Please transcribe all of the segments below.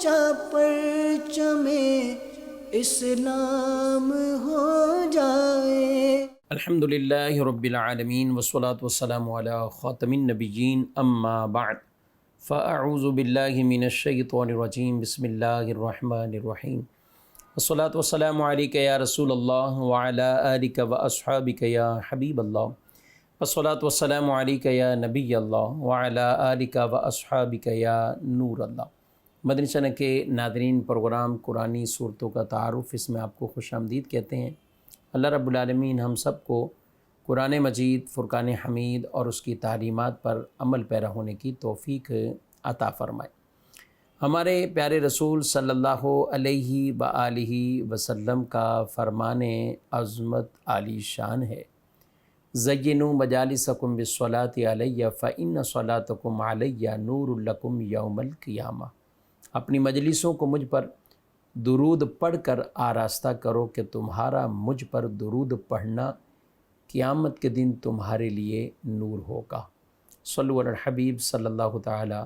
اونچا پرچم اسلام ہو جائے۔ الحمدللہ رب العالمین والصلاة والسلام علی خاتم النبیین اما بعد فاعوذ باللہ من الشیطان الرجیم بسم اللہ الرحمن الرحیم والصلاة والسلام علیک یا رسول اللہ وعلی آلک واصحابک یا حبیب اللہ والصلاة والسلام علیک یا نبی اللہ وعلی آلک واصحابک یا نور اللہ۔ مدنی چینل کے ناظرین، پروگرام قرآنی صورتوں کا تعارف، اس میں آپ کو خوش آمدید کہتے ہیں۔ اللہ رب العالمین ہم سب کو قرآن مجید، فرقان حمید اور اس کی تعلیمات پر عمل پیرا ہونے کی توفیق عطا فرمائے۔ ہمارے پیارے رسول صلی اللہ علیہ وآلہ وسلم کا فرمان عظمت عالی شان ہے، زینوا مجالسکم بالصلاۃ علیہ فإن صلاتکم علیہ نور لکم یوم القیامہ۔ اپنی مجلسوں کو مجھ پر درود پڑھ کر آراستہ کرو کہ تمہارا مجھ پر درود پڑھنا قیامت کے دن تمہارے لیے نور ہوگا۔ صلو علی الحبیب صلی اللہ تعالی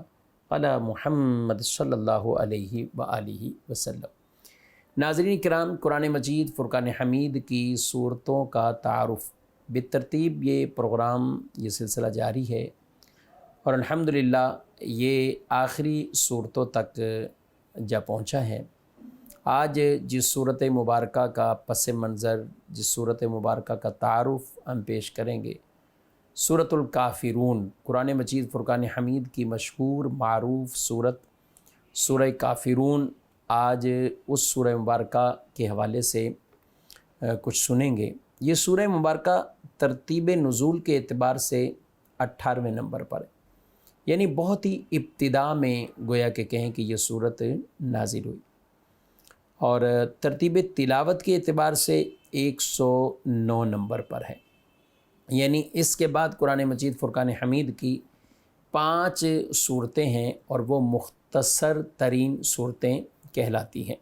علی محمد صلی اللہ علیہ وآلہ وسلم۔ ناظرین کرام، قرآن مجید فرقان حمید کی صورتوں کا تعارف بالترتیب یہ پروگرام، یہ سلسلہ جاری ہے، اور الحمدللہ یہ آخری صورتوں تک جا پہنچا ہے۔ آج جس صورت مبارکہ کا پس منظر، جس صورت مبارکہ کا تعارف ہم پیش کریں گے، سورۃ الکافرون، قرآن مجید فرقان حمید کی مشہور معروف صورت سورہ کافرون۔ آج اس سورہ مبارکہ کے حوالے سے کچھ سنیں گے۔ یہ سورہ مبارکہ ترتیب نزول کے اعتبار سے 18ویں نمبر پر ہے، یعنی بہت ہی ابتدا میں گویا کہ کہیں کہ یہ صورت نازل ہوئی، اور ترتیب تلاوت کے اعتبار سے 109 نمبر پر ہے۔ یعنی اس کے بعد قرآن مجید فرقان حمید کی 5 صورتیں ہیں، اور وہ مختصر ترین صورتیں کہلاتی ہیں۔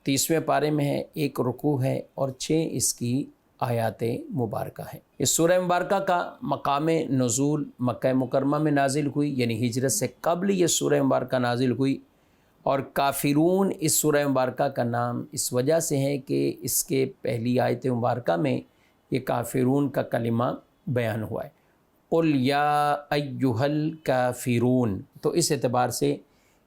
30ویں پارے میں ہے، 1 رکوع ہے، اور 6 اس کی آیات مبارکہ ہیں۔ اس سورہ مبارکہ کا مقام نزول مکہ مکرمہ میں نازل ہوئی، یعنی ہجرت سے قبل یہ سورہ مبارکہ نازل ہوئی، اور کافرون اس سورہ مبارکہ کا نام اس وجہ سے ہے کہ اس کے پہلی آیت مبارکہ میں یہ کافرون کا کلمہ بیان ہوا ہے، قل یا ایہا الکافرون، تو اس اعتبار سے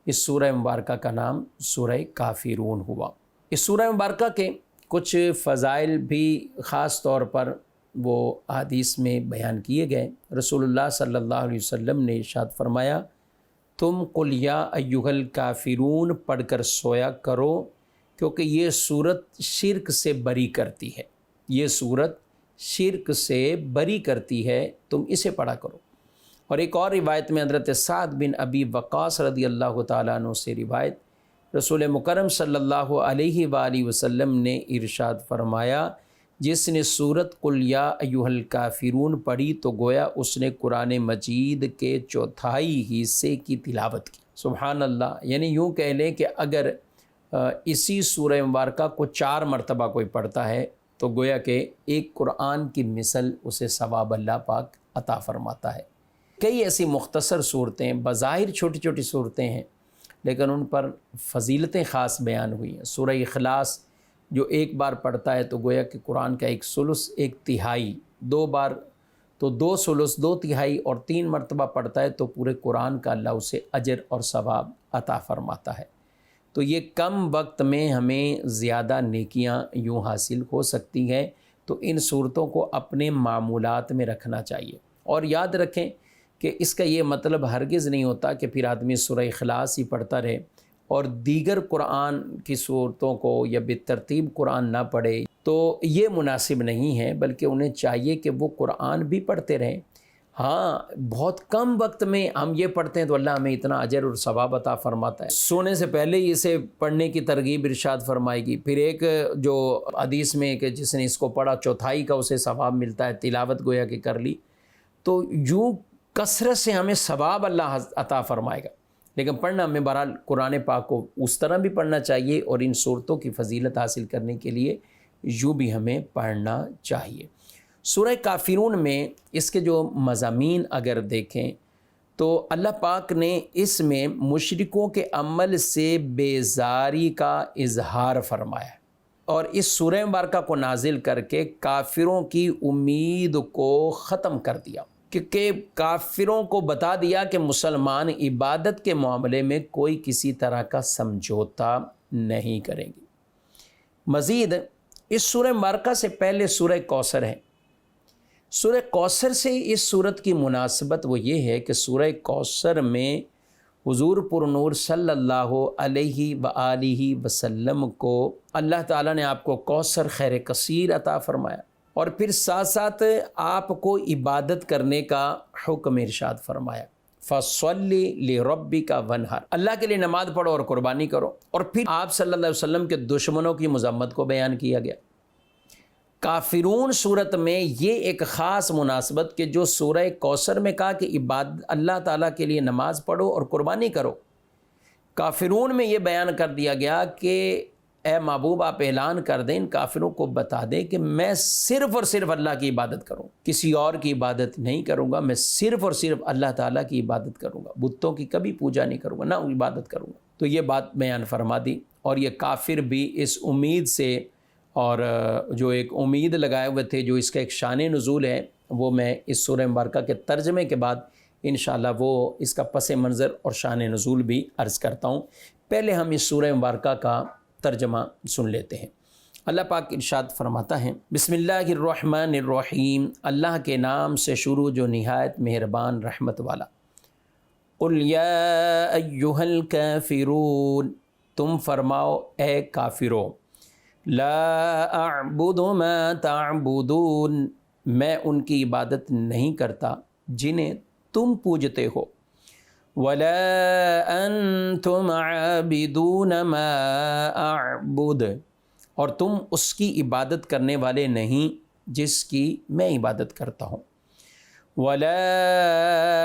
اس سورہ مبارکہ کا نام سورہ کافرون ہوا۔ اس سورہ مبارکہ کے کچھ فضائل بھی خاص طور پر وہ حدیث میں بیان کیے گئے۔ رسول اللہ صلی اللہ علیہ وسلم نے ارشاد فرمایا، تم قل یا ایہا الکافرون پڑھ کر سویا کرو، کیونکہ یہ صورت شرک سے بری کرتی ہے، یہ صورت شرک سے بری کرتی ہے، تم اسے پڑھا کرو۔ اور ایک اور روایت میں حضرت سعد بن ابی وقاص رضی اللہ تعالیٰ عنہ سے روایت، رسول مکرم صلی اللہ علیہ وآلہ وسلم نے ارشاد فرمایا، جس نے سورت قل یا ایہا الکافرون پڑھی تو گویا اس نے قرآن مجید کے 1/4 حصے کی تلاوت کی۔ سبحان اللہ! یعنی یوں کہہ لیں کہ اگر اسی سورہ مبارکہ کو 4 مرتبہ کوئی پڑھتا ہے تو گویا کہ ایک قرآن کی مثل اسے ثواب اللہ پاک عطا فرماتا ہے۔ کئی ایسی مختصر صورتیں، بظاہر چھوٹی چھوٹی صورتیں ہیں، لیکن ان پر فضیلتیں خاص بیان ہوئی ہیں۔ سورہ اخلاص جو ایک بار پڑھتا ہے تو گویا کہ قرآن کا 1/3 1/3، 2 بار تو 2/3 2/3، اور 3 مرتبہ پڑھتا ہے تو پورے قرآن کا اللہ اسے اجر اور ثواب عطا فرماتا ہے۔ تو یہ کم وقت میں ہمیں زیادہ نیکیاں یوں حاصل ہو سکتی ہیں، تو ان صورتوں کو اپنے معمولات میں رکھنا چاہیے۔ اور یاد رکھیں کہ اس کا یہ مطلب ہرگز نہیں ہوتا کہ پھر آدمی سورہ اخلاص ہی پڑھتا رہے اور دیگر قرآن کی صورتوں کو یا بالترتیب قرآن نہ پڑھے، تو یہ مناسب نہیں ہے، بلکہ انہیں چاہیے کہ وہ قرآن بھی پڑھتے رہیں۔ ہاں، بہت کم وقت میں ہم یہ پڑھتے ہیں تو اللہ ہمیں اتنا اجر اور ثواب عطا فرماتا ہے۔ سونے سے پہلے ہی اسے پڑھنے کی ترغیب ارشاد فرمائے گی۔ پھر ایک جو حدیث میں کہ جس نے اس کو پڑھا 1/4 کا اسے ثواب ملتا ہے، تلاوت گویا کہ کر لی، تو یوں کثرت سے ہمیں ثواب اللہ عطا فرمائے گا۔ لیکن پڑھنا ہمیں بہرحال قرآن پاک کو اس طرح بھی پڑھنا چاہیے، اور ان صورتوں کی فضیلت حاصل کرنے کے لیے یوں بھی ہمیں پڑھنا چاہیے۔ سورہ کافرون میں اس کے جو مضامین اگر دیکھیں تو اللہ پاک نے اس میں مشرکوں کے عمل سے بیزاری کا اظہار فرمایا اور اس سورہ مبارکہ کو نازل کر کے کافروں کی امید کو ختم کر دیا، کیونکہ کافروں کو بتا دیا کہ مسلمان عبادت کے معاملے میں کوئی کسی طرح کا سمجھوتا نہیں کریں گے۔ مزید اس سورہ مبارکہ سے پہلے سورہ کوثر ہے۔ سورہ کوثر سے اس سورت کی مناسبت وہ یہ ہے کہ سورہ کوثر میں حضور پر نور صلی اللہ علیہ وآلہ وسلم کو اللہ تعالیٰ نے آپ کو کوثر خیر کثیر عطا فرمایا اور پھر ساتھ ساتھ آپ کو عبادت کرنے کا حکم ارشاد فرمایا، فَصَلِّ لِرَبِّكَ وَانْحَرْ، اللہ کے لیے نماز پڑھو اور قربانی کرو۔ اور پھر آپ صلی اللہ علیہ وسلم کے دشمنوں کی مذمت کو بیان کیا گیا۔ کافرون صورت میں یہ ایک خاص مناسبت کہ جو سورہ کوثر میں کہا کہ اللہ تعالیٰ کے لیے نماز پڑھو اور قربانی کرو، کافرون میں یہ بیان کر دیا گیا کہ اے محبوب آپ اعلان کر دیں، ان کافروں کو بتا دیں کہ میں صرف اور صرف اللہ کی عبادت کروں، کسی اور کی عبادت نہیں کروں گا، میں صرف اور صرف اللہ تعالیٰ کی عبادت کروں گا، بتوں کی کبھی پوجا نہیں کروں گا، نہ عبادت کروں گا۔ تو یہ بات بیان فرما دی اور یہ کافر بھی اس امید سے اور جو ایک امید لگائے ہوئے تھے، جو اس کا ایک شان نزول ہے، وہ میں اس سورہ مبارکہ کے ترجمے کے بعد انشاءاللہ وہ اس کا پس منظر اور شان نزول بھی عرض کرتا ہوں۔ پہلے ہم اس سورہ مبارکہ کا ترجمہ سن لیتے ہیں۔ اللہ پاک ارشاد فرماتا ہے، بسم اللہ الرحمن الرحیم، اللہ کے نام سے شروع جو نہایت مہربان رحمت والا۔ قل یا ایہا الکافرون، تم فرماؤ اے کافرو، لا اعبد ما تعبدون، میں ان کی عبادت نہیں کرتا جنہیں تم پوجتے ہو، ولا انتم عابدون ما اعبد، اور تم اس کی عبادت کرنے والے نہیں جس کی میں عبادت کرتا ہوں، ولا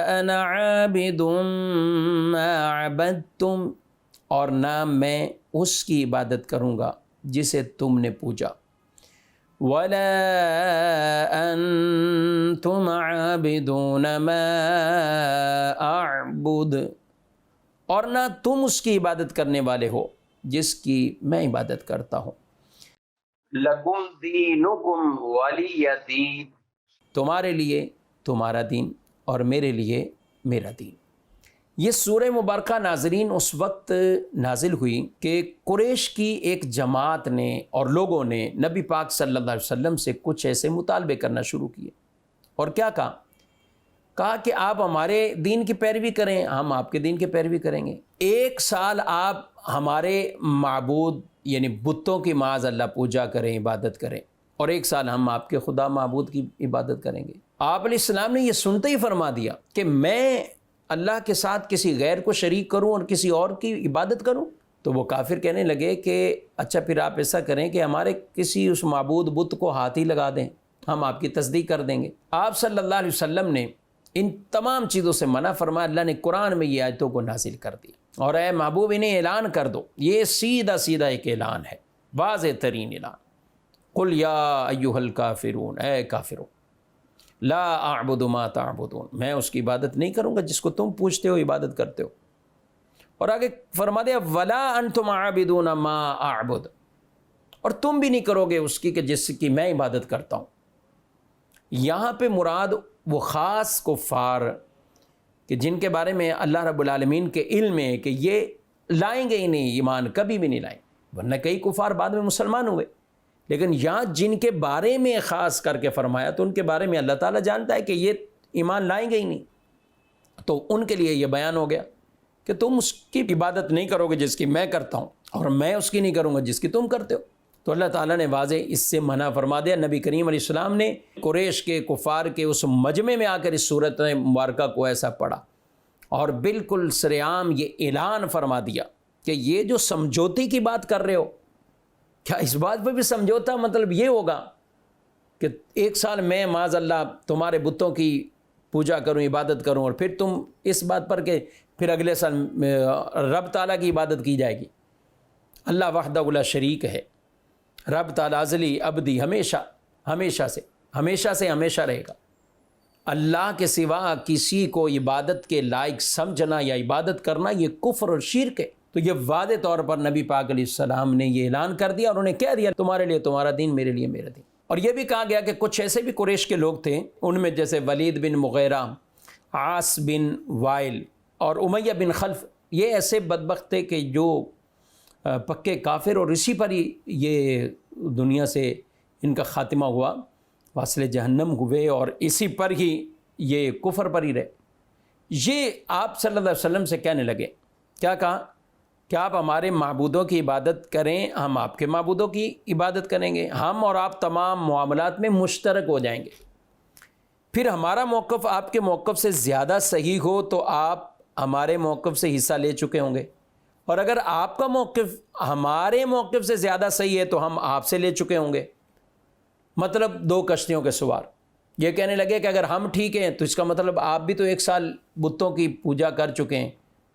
انا عابد ما عبدتم، اور نہ میں اس کی عبادت کروں گا جسے تم نے پوجا، ولا انتم عابدون ما اعبد، اور نہ تم اس کی عبادت کرنے والے ہو جس کی میں عبادت کرتا ہوں، لکم دینکم ولی دین، تمہارے لیے تمہارا دین اور میرے لیے میرا دین۔ یہ سورہ مبارکہ ناظرین اس وقت نازل ہوئی کہ قریش کی ایک جماعت نے اور لوگوں نے نبی پاک صلی اللہ علیہ وسلم سے کچھ ایسے مطالبے کرنا شروع کیے، اور کیا کہا کہ آپ ہمارے دین کی پیروی کریں، ہم آپ کے دین کی پیروی کریں گے، 1 سال آپ ہمارے معبود یعنی بتوں کی معاذ اللہ پوجا کریں، عبادت کریں، اور 1 سال ہم آپ کے خدا معبود کی عبادت کریں گے۔ آپ علیہ السلام نے یہ سنتے ہی فرما دیا کہ میں اللہ کے ساتھ کسی غیر کو شریک کروں اور کسی اور کی عبادت کروں؟ تو وہ کافر کہنے لگے کہ اچھا پھر آپ ایسا کریں کہ ہمارے کسی اس معبود بت کو ہاتھ ہی لگا دیں، ہم آپ کی تصدیق کر دیں گے۔ آپ صلی اللہ علیہ وسلم نے ان تمام چیزوں سے منع فرمایا۔ اللہ نے قرآن میں یہ آیتوں کو نازل کر دیا، اور اے محبوب انہیں اعلان کر دو، یہ سیدھا سیدھا ایک اعلان ہے، واضح ترین اعلان، قل یا ایھا الکافرون، اے کافرون، لا اعبد ما تعبدون، میں اس کی عبادت نہیں کروں گا جس کو تم پوچھتے ہو، عبادت کرتے ہو۔ اور آگے فرما دیا ولا انتم عابدون ما اعبد، اور تم بھی نہیں کرو گے اس کی کہ جس کی میں عبادت کرتا ہوں۔ یہاں پہ مراد وہ خاص کفار کہ جن کے بارے میں اللہ رب العالمین کے علم ہے کہ یہ لائیں گے ہی نہیں ایمان، کبھی بھی نہیں لائیں، ورنہ کئی کفار بعد میں مسلمان ہوئے، لیکن یہاں جن کے بارے میں خاص کر کے فرمایا تو ان کے بارے میں اللہ تعالیٰ جانتا ہے کہ یہ ایمان لائیں گے ہی نہیں، تو ان کے لیے یہ بیان ہو گیا کہ تم اس کی عبادت نہیں کرو گے جس کی میں کرتا ہوں، اور میں اس کی نہیں کروں گا جس کی تم کرتے ہو۔ تو اللہ تعالیٰ نے واضح اس سے منع فرما دیا۔ نبی کریم علیہ السلام نے قریش کے کفار کے اس مجمع میں آ کر اس صورت مبارکہ کو ایسا پڑھا اور بالکل سرعام یہ اعلان فرما دیا کہ یہ جو سمجھوتے کی بات کر رہے ہو، کیا اس بات پہ بھی سمجھوتا مطلب یہ ہوگا کہ 1 سال میں معاذ اللہ تمہارے بتوں کی پوجا کروں، عبادت کروں، اور پھر تم اس بات پر کہ پھر اگلے سال رب تعالیٰ کی عبادت کی جائے گی؟ اللہ وحدہ لا شریک ہے، رب تعالیٰ ازلی ابدی، ہمیشہ سے ہمیشہ رہے گا۔ اللہ کے سوا کسی کو عبادت کے لائق سمجھنا یا عبادت کرنا یہ کفر اور شرک ہے۔ تو یہ واضح طور پر نبی پاک علیہ السلام نے یہ اعلان کر دیا اور انہیں کہہ دیا تمہارے لیے تمہارا دین، میرے لیے میرا دین۔ اور یہ بھی کہا گیا کہ کچھ ایسے بھی قریش کے لوگ تھے، ان میں جیسے ولید بن مغیرہ، عاص بن وائل اور امیہ بن خلف، یہ ایسے بدبخت تھے کہ جو پکے کافر، اور اسی پر ہی یہ دنیا سے ان کا خاتمہ ہوا، واصل جہنم ہوئے، اور اسی پر ہی یہ کفر پر ہی رہے۔ یہ آپ صلی اللہ علیہ وسلم سے کہنے لگے، کیا کہا کہ آپ ہمارے معبودوں کی عبادت کریں، ہم آپ کے معبودوں کی عبادت کریں گے، ہم اور آپ تمام معاملات میں مشترک ہو جائیں گے۔ پھر ہمارا موقف آپ کے موقف سے زیادہ صحیح ہو تو آپ ہمارے موقف سے حصہ لے چکے ہوں گے، اور اگر آپ کا موقف ہمارے موقف سے زیادہ صحیح ہے تو ہم آپ سے لے چکے ہوں گے۔ مطلب دو کشتیوں کے سوار۔ یہ کہنے لگے کہ اگر ہم ٹھیک ہیں تو اس کا مطلب آپ بھی تو 1 سال بتوں کی پوجا کر چکے ہیں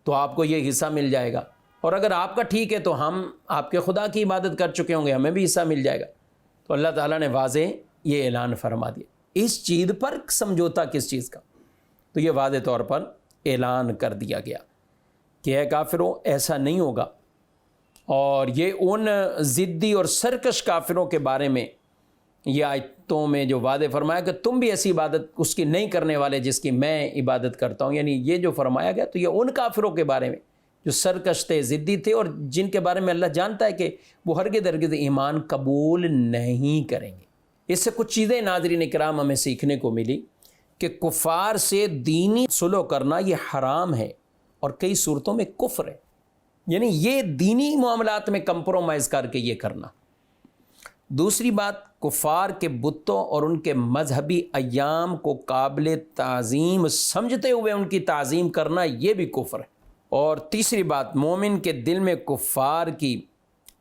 تو آپ کو یہ حصہ مل جائے گا، اور اگر آپ کا ٹھیک ہے تو ہم آپ کے خدا کی عبادت کر چکے ہوں گے، ہمیں بھی حصہ مل جائے گا۔ تو اللہ تعالیٰ نے واضح یہ اعلان فرما دیا۔ اس چیز پر سمجھوتا کس چیز کا؟ تو یہ واضح طور پر اعلان کر دیا گیا کہ اے کافروں، ایسا نہیں ہوگا۔ اور یہ ان ضدی اور سرکش کافروں کے بارے میں یہ آیتوں میں جو واضح فرمایا کہ تم بھی ایسی عبادت اس کی نہیں کرنے والے جس کی میں عبادت کرتا ہوں، یعنی یہ جو فرمایا گیا تو یہ ان کافروں کے بارے میں جو سرکش تھے، ضدی تھے، اور جن کے بارے میں اللہ جانتا ہے کہ وہ ہرگز ایمان قبول نہیں کریں گے۔ اس سے کچھ چیزیں ناظرین کرام ہمیں سیکھنے کو ملی کہ کفار سے دینی صلح کرنا یہ حرام ہے، اور کئی صورتوں میں کفر ہے، یعنی یہ دینی معاملات میں کمپرومائز کر کے یہ کرنا۔ دوسری بات، کفار کے بتوں اور ان کے مذہبی ایام کو قابل تعظیم سمجھتے ہوئے ان کی تعظیم کرنا یہ بھی کفر ہے۔ اور تیسری بات، مومن کے دل میں کفار کی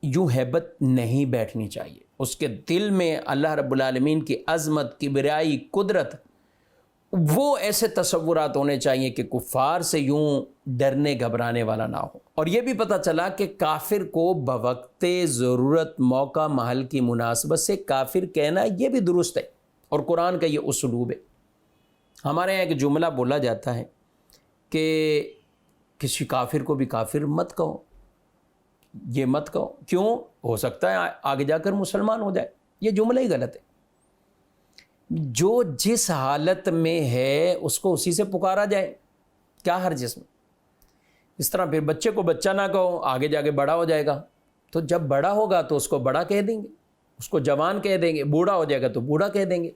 یوں ہیبت نہیں بیٹھنی چاہیے، اس کے دل میں اللہ رب العالمین کی عظمت، کبریائی، قدرت، وہ ایسے تصورات ہونے چاہیے کہ کفار سے یوں ڈرنے گھبرانے والا نہ ہو۔ اور یہ بھی پتہ چلا کہ کافر کو بوقت ضرورت، موقع محل کی مناسبت سے کافر کہنا یہ بھی درست ہے، اور قرآن کا یہ اسلوب ہے۔ ہمارے یہاں ایک جملہ بولا جاتا ہے کہ کسی کافر کو بھی کافر مت کہو، یہ مت کہو، کیوں؟ ہو سکتا ہے آگے جا کر مسلمان ہو جائے۔ یہ جملہ ہی غلط ہے۔ جو جس حالت میں ہے اس کو اسی سے پکارا جائے، کیا حرج اس میں؟ اس طرح پھر بچے کو بچہ نہ کہو، آگے جا کے بڑا ہو جائے گا تو جب بڑا ہوگا تو اس کو بڑا کہہ دیں گے، اس کو جوان کہہ دیں گے، بوڑھا ہو جائے گا تو بوڑھا کہہ دیں گے۔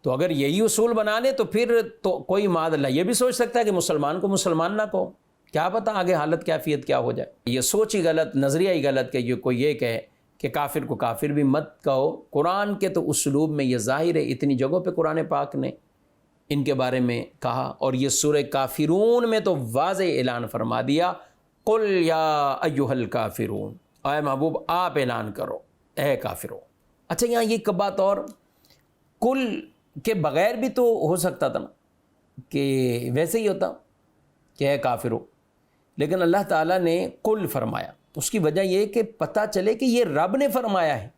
تو اگر یہی اصول بنا لیں تو پھر تو کوئی معاذ اللہ یہ بھی سوچ سکتا ہے کہ مسلمان کو مسلمان نہ کہو، کیا پتہ آگے حالت کیفیت کیا ہو جائے۔ یہ سوچ ہی غلط، نظریہ ہی غلط کہ یہ کوئی یہ کہے کہ کافر کو کافر بھی مت کہو۔ قرآن کے تو اسلوب میں یہ ظاہر ہے، اتنی جگہوں پہ قرآن پاک نے ان کے بارے میں کہا، اور یہ سورہ کافرون میں تو واضح اعلان فرما دیا، قل یا ایھا الکافرون، اے محبوب آپ اعلان کرو اے کافروں۔ اچھا، یہاں یہ ایک بات اور، کل کے بغیر بھی تو ہو سکتا تھا نا کہ ویسے ہی ہوتا کہ اے کافروں، لیکن اللہ تعالیٰ نے کل فرمایا۔ اس کی وجہ یہ کہ پتہ چلے کہ یہ رب نے فرمایا ہے،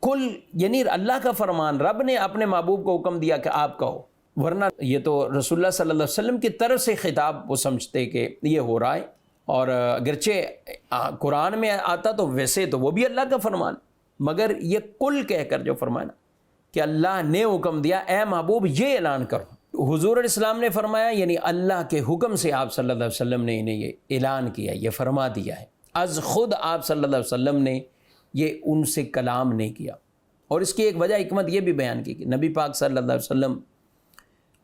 کل یعنی اللہ کا فرمان، رب نے اپنے محبوب کو حکم دیا کہ آپ کہو، ورنہ یہ تو رسول اللہ صلی اللہ علیہ وسلم کی طرف سے خطاب وہ سمجھتے کہ یہ ہو رہا ہے، اور اگرچہ قرآن میں آتا تو ویسے تو وہ بھی اللہ کا فرمان، مگر یہ کل کہہ کر جو فرمانا کہ اللہ نے حکم دیا اے محبوب یہ اعلان کرو۔ حضور علیہ السلام نے فرمایا، یعنی اللہ کے حکم سے آپ صلی اللہ علیہ وسلم نے انہیں یہ اعلان کیا، یہ فرما دیا ہے، از خود آپ صلی اللہ علیہ وسلم نے یہ ان سے کلام نہیں کیا۔ اور اس کی ایک وجہ حکمت یہ بھی بیان کی کہ نبی پاک صلی اللہ علیہ وسلم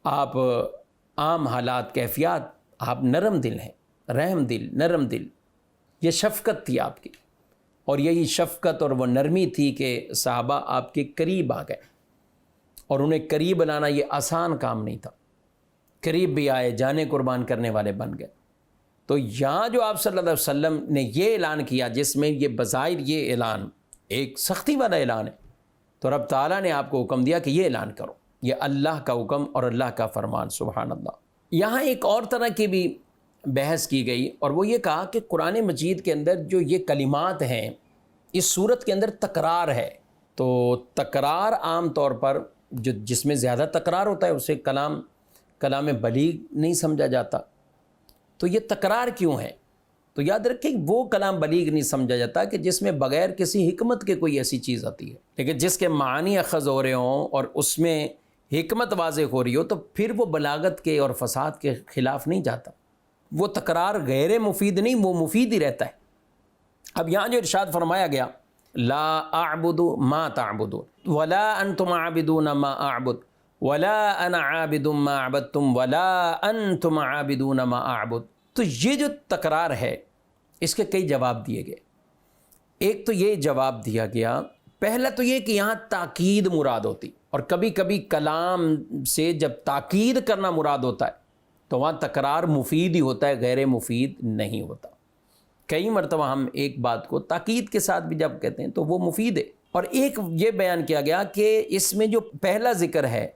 آپ عام حالات، کیفیات، آپ نرم دل ہیں، رحم دل، نرم دل، یہ شفقت تھی آپ کی، اور یہی شفقت اور وہ نرمی تھی کہ صحابہ آپ کے قریب آ گئے، اور انہیں قریب لانا یہ آسان کام نہیں تھا، قریب بھی آئے، جانے قربان کرنے والے بن گئے۔ تو یہاں جو آپ صلی اللہ علیہ وسلم نے یہ اعلان کیا، جس میں یہ بظاہر یہ اعلان ایک سختی والا اعلان ہے، تو رب تعالیٰ نے آپ کو حکم دیا کہ یہ اعلان کرو، یہ اللہ کا حکم اور اللہ کا فرمان، سبحان اللہ۔ یہاں ایک اور طرح کی بھی بحث کی گئی، اور وہ یہ کہا کہ قرآن مجید کے اندر جو یہ کلمات ہیں، اس صورت کے اندر تکرار ہے، تو تکرار عام طور پر جس میں زیادہ تکرار ہوتا ہے اسے کلام بلیغ نہیں سمجھا جاتا. تو یہ تکرار کیوں ہے؟ تو یاد رکھیں وہ کلام بلیغ نہیں سمجھا جاتا کہ جس میں بغیر کسی حکمت کے کوئی ایسی چیز آتی ہے. لیکن جس کے معنی اخذ ہو رہے ہوں اور اس میں حکمت واضح ہو رہی ہو تو پھر وہ بلاغت کے اور فساد کے خلاف نہیں جاتا. وہ تکرار غیر مفید نہیں، وہ مفید ہی رہتا ہے. اب یہاں جو ارشاد فرمایا گیا لا اعبد ما تعبدون ولا انتم عابدون ما اعبد ولا انا عابد ما عبدتم ولا انتم عابدون ما اعبد، تو یہ جو تکرار ہے اس کے کئی جواب دیے گئے. ایک تو یہ جواب دیا گیا، پہلا تو یہ کہ یہاں تاکید مراد ہوتی، اور کبھی کبھی کلام سے جب تاکید کرنا مراد ہوتا ہے تو وہاں تکرار مفید ہی ہوتا ہے، غیر مفید نہیں ہوتا. کئی مرتبہ ہم ایک بات کو تاکید کے ساتھ بھی جب کہتے ہیں تو وہ مفید ہے. اور ایک یہ بیان کیا گیا کہ اس میں جو پہلا ذکر ہے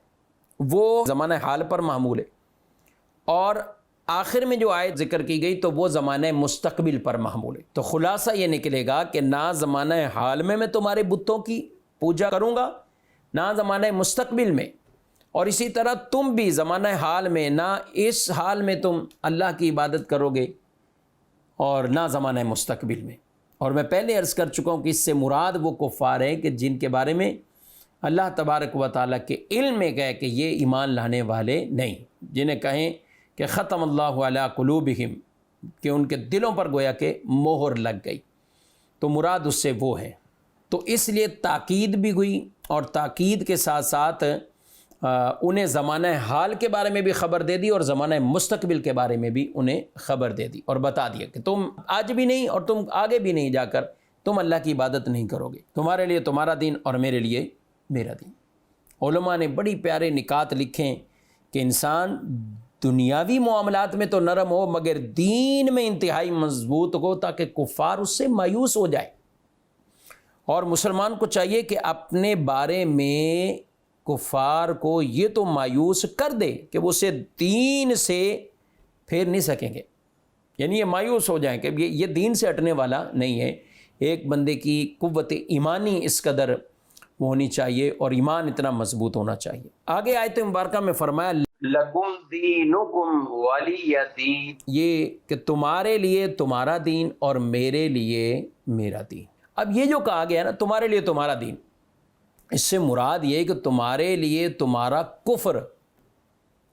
وہ زمانہ حال پر معمول ہے، اور آخر میں جو آیت ذکر کی گئی تو وہ زمانہ مستقبل پر محمول ہے. تو خلاصہ یہ نکلے گا کہ نہ زمانہ حال میں تمہارے بتوں کی پوجا کروں گا، نہ زمانہ مستقبل میں، اور اسی طرح تم بھی زمانہ حال میں نہ اس حال میں تم اللہ کی عبادت کرو گے اور نہ زمانہ مستقبل میں. اور میں پہلے عرض کر چکا ہوں کہ اس سے مراد وہ کفار ہیں کہ جن کے بارے میں اللہ تبارک و تعالیٰ کے علم میں گئے کہ یہ ایمان لانے والے نہیں، جنہیں کہیں کہ ختم اللہ علی قلوبہم، کہ ان کے دلوں پر گویا کہ مہر لگ گئی. تو مراد اس سے وہ ہے. تو اس لیے تاکید بھی ہوئی، اور تاکید کے ساتھ ساتھ انہیں زمانہ حال کے بارے میں بھی خبر دے دی اور زمانہ مستقبل کے بارے میں بھی انہیں خبر دے دی، اور بتا دیا کہ تم آج بھی نہیں اور تم آگے بھی نہیں جا کر تم اللہ کی عبادت نہیں کرو گے. تمہارے لیے تمہارا دین اور میرے لیے میرا دین. علماء نے بڑی پیارے نکات لکھیں کہ انسان دنیاوی معاملات میں تو نرم ہو مگر دین میں انتہائی مضبوط ہو تاکہ کفار اس سے مایوس ہو جائے. اور مسلمان کو چاہیے کہ اپنے بارے میں کفار کو یہ تو مایوس کر دے کہ وہ اسے دین سے پھیر نہیں سکیں گے، یعنی یہ مایوس ہو جائیں کہ یہ دین سے ہٹنے والا نہیں ہے. ایک بندے کی قوت ایمانی اس قدر ہونی چاہیے اور ایمان اتنا مضبوط ہونا چاہیے. آگے آیت مبارکہ میں فرمایا لکم دینکم ولی دین، یہ کہ تمہارے لیے تمہارا دین اور میرے لیے میرا دین. اب یہ جو کہا گیا نا تمہارے لیے تمہارا دین، اس سے مراد یہ کہ تمہارے لیے تمہارا کفر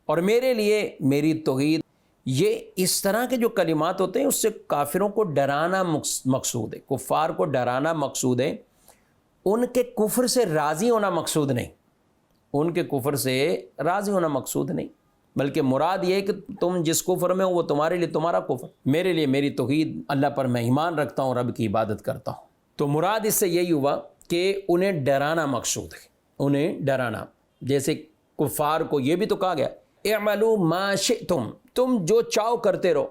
اور میرے لیے میری توحید. یہ اس طرح کے جو کلمات ہوتے ہیں اس سے کافروں کو ڈرانا مقصود ہے، کفار کو ڈرانا مقصود ہے. ان کے کفر سے راضی ہونا مقصود نہیں، ان کے کفر سے راضی ہونا مقصود نہیں، بلکہ مراد یہ ہے کہ تم جس کفر میں ہو وہ تمہارے لیے تمہارا کفر، میرے لیے میری توحید، اللہ پر میں ایمان رکھتا ہوں، رب کی عبادت کرتا ہوں. تو مراد اس سے یہی ہوا کہ انہیں ڈرانا مقصود ہے، انہیں ڈرانا. جیسے کفار کو یہ بھی تو کہا گیا اعملوا ما شئتم، تم جو چاہو کرتے رہو.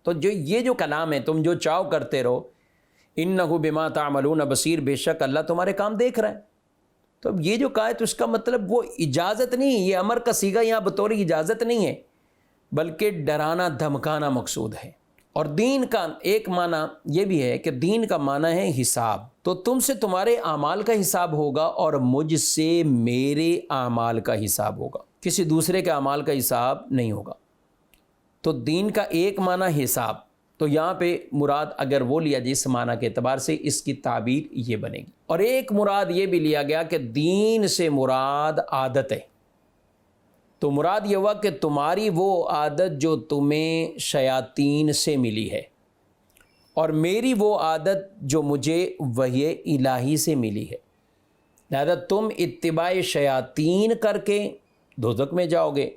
تو یہ جو کلام ہے تم جو چاہو کرتے رہو، انہ بما تعملون بصیر، بے شک اللہ تمہارے کام دیکھ رہا ہے. تو اب یہ جو کہا ہے تو اس کا مطلب وہ اجازت نہیں، یہ امر کا صیغہ یہاں بطور اجازت نہیں ہے بلکہ ڈرانا دھمکانا مقصود ہے. اور دین کا ایک معنی یہ بھی ہے کہ دین کا معنی ہے حساب. تو تم سے تمہارے اعمال کا حساب ہوگا اور مجھ سے میرے اعمال کا حساب ہوگا، کسی دوسرے کے اعمال کا حساب نہیں ہوگا. تو دین کا ایک معنی حساب، تو یہاں پہ مراد اگر وہ لیا جس معنی کے اعتبار سے اس کی تعبیر یہ بنے گی. اور ایک مراد یہ بھی لیا گیا کہ دین سے مراد عادت ہے. تو مراد یہ ہوا کہ تمہاری وہ عادت جو تمہیں شیاطین سے ملی ہے اور میری وہ عادت جو مجھے وحی الہی سے ملی ہے، لہذا تم اتباع شیاطین کر کے دوزخ میں جاؤ گے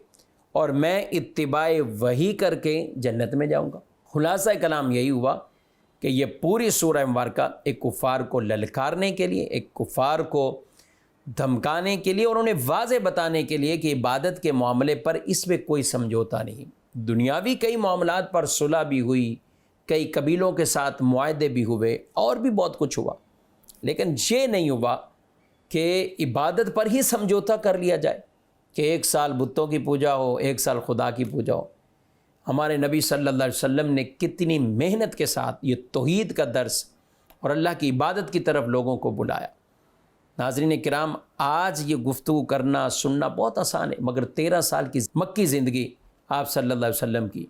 اور میں اتباع وحی کر کے جنت میں جاؤں گا. خلاصہ کلام یہی ہوا کہ یہ پوری سورہ مبارکہ ایک کفار کو للکارنے کے لیے، ایک کفار کو دھمکانے کے لیے اور انہیں واضح بتانے کے لیے کہ عبادت کے معاملے پر اس میں کوئی سمجھوتا نہیں. دنیاوی کئی معاملات پر صلح بھی ہوئی، کئی قبیلوں کے ساتھ معاہدے بھی ہوئے اور بھی بہت کچھ ہوا، لیکن یہ نہیں ہوا کہ عبادت پر ہی سمجھوتا کر لیا جائے کہ ایک سال بتوں کی پوجا ہو، ایک سال خدا کی پوجا ہو. ہمارے نبی صلی اللہ علیہ وسلم نے کتنی محنت کے ساتھ یہ توحید کا درس اور اللہ کی عبادت کی طرف لوگوں کو بلایا. ناظرین کرام، آج یہ گفتگو کرنا سننا بہت آسان ہے، مگر 13 سال کی مکی زندگی آپ صلی اللہ علیہ وسلم کی،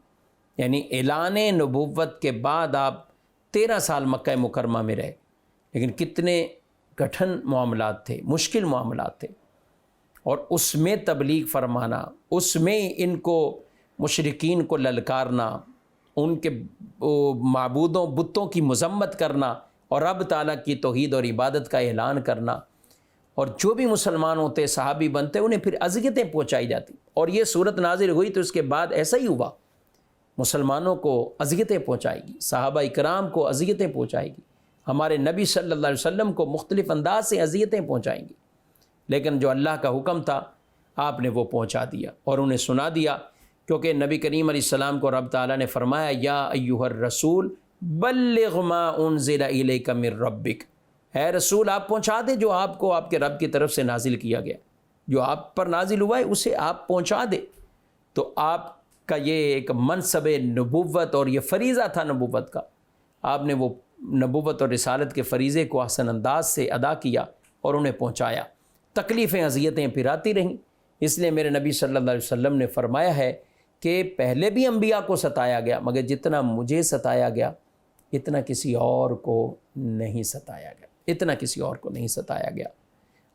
یعنی اعلان نبوت کے بعد آپ 13 سال مکہ مکرمہ میں رہے، لیکن کتنے کٹھن معاملات تھے، مشکل معاملات تھے، اور اس میں تبلیغ فرمانا، اس میں ان کو مشرکین کو للکارنا، ان کے معبودوں بتوں کی مذمت کرنا، اور رب تعالیٰ کی توحید اور عبادت کا اعلان کرنا، اور جو بھی مسلمان ہوتے صحابی بنتے انہیں پھر اذیتیں پہنچائی جاتی، اور یہ صورت نازل ہوئی تو اس کے بعد ایسا ہی ہوا، مسلمانوں کو اذیتیں پہنچائے گی، صحابہ اکرام کو اذیتیں پہنچائے گی، ہمارے نبی صلی اللہ علیہ وسلم کو مختلف انداز سے اذیتیں پہنچائیں گی، لیکن جو اللہ کا حکم تھا آپ نے وہ پہنچا دیا اور انہیں سنا دیا، کیونکہ نبی کریم علیہ السلام کو رب تعالیٰ نے فرمایا یا ایھا الرسول بلغ ما انزل الیک من ربک، اے رسول آپ پہنچا دیں جو آپ کو آپ کے رب کی طرف سے نازل کیا گیا، جو آپ پر نازل ہوا ہے اسے آپ پہنچا دیں۔ تو آپ کا یہ ایک منصب نبوت اور یہ فریضہ تھا نبوت کا، آپ نے وہ نبوت اور رسالت کے فریضے کو احسن انداز سے ادا کیا اور انہیں پہنچایا۔ تکلیفیں اذیتیں پھر آتی رہیں، اس لیے میرے نبی صلی اللہ علیہ وسلم نے فرمایا ہے کہ پہلے بھی انبیاء کو ستایا گیا، مگر جتنا مجھے ستایا گیا اتنا کسی اور کو نہیں ستایا گیا، اتنا کسی اور کو نہیں ستایا گیا۔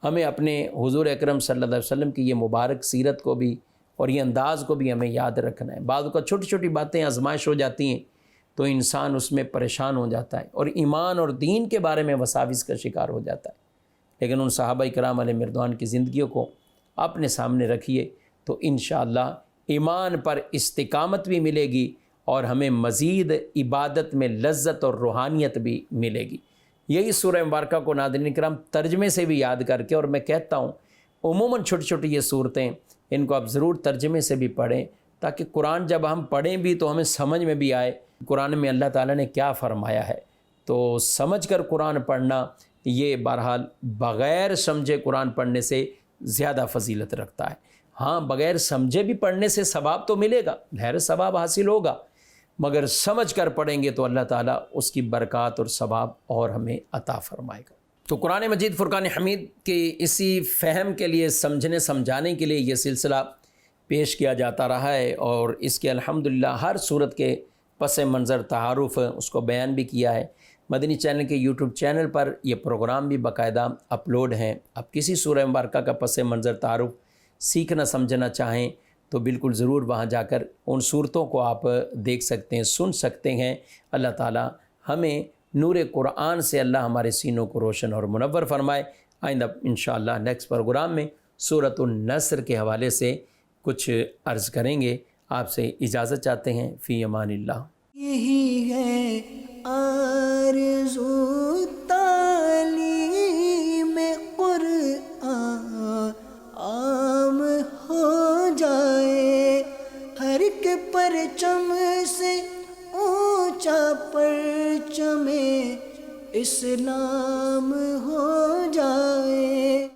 ہمیں اپنے حضور اکرم صلی اللہ علیہ وسلم کی یہ مبارک سیرت کو بھی اور یہ انداز کو بھی ہمیں یاد رکھنا ہے۔ بعض اوقات چھوٹی چھوٹی باتیں آزمائش ہو جاتی ہیں تو انسان اس میں پریشان ہو جاتا ہے اور ایمان اور دین کے بارے میں وساوس کا شکار ہو جاتا ہے، لیکن ان صحابہ کرام علیہ رضوان کی زندگیوں کو اپنے سامنے رکھیے تو انشاءاللہ ایمان پر استقامت بھی ملے گی اور ہمیں مزید عبادت میں لذت اور روحانیت بھی ملے گی۔ یہی سورہ مبارکہ کو ناظرین کرام ترجمے سے بھی یاد کر کے، اور میں کہتا ہوں عموماً چھوٹی چھوٹی یہ صورتیں ان کو آپ ضرور ترجمے سے بھی پڑھیں، تاکہ قرآن جب ہم پڑھیں بھی تو ہمیں سمجھ میں بھی آئے قرآن میں اللہ تعالیٰ نے کیا فرمایا ہے۔ تو سمجھ کر قرآن پڑھنا یہ بہرحال بغیر سمجھے قرآن پڑھنے سے زیادہ فضیلت رکھتا ہے۔ ہاں بغیر سمجھے بھی پڑھنے سے ثواب تو ملے گا، ظاہر ثواب حاصل ہوگا، مگر سمجھ کر پڑھیں گے تو اللہ تعالیٰ اس کی برکات اور ثواب اور ہمیں عطا فرمائے گا۔ تو قرآن مجید فرقان حمید کے اسی فہم کے لیے، سمجھنے سمجھانے کے لیے یہ سلسلہ پیش کیا جاتا رہا ہے، اور اس کے الحمدللہ ہر صورت کے پس منظر تعارف اس کو بیان بھی کیا ہے۔ مدنی چینل کے یوٹیوب چینل پر یہ پروگرام بھی باقاعدہ اپلوڈ ہیں۔ اب کسی سورہ مبارکہ کا پس منظر تعارف سیکھنا سمجھنا چاہیں تو بالکل ضرور وہاں جا کر ان صورتوں کو آپ دیکھ سکتے ہیں، سن سکتے ہیں۔ اللہ تعالیٰ ہمیں نور قرآن سے اللہ ہمارے سینوں کو روشن اور منور فرمائے۔ آئندہ انشاءاللہ نیکسٹ پروگرام میں سورۃ النصر کے حوالے سے کچھ عرض کریں گے۔ آپ سے اجازت چاہتے ہیں، فی امان اللہ۔ یہی ہے آرزو تعلیم قرآن عام ہو جائے، ہر ایک پرچم سے اونچا پرچم اسلام ہو جائے۔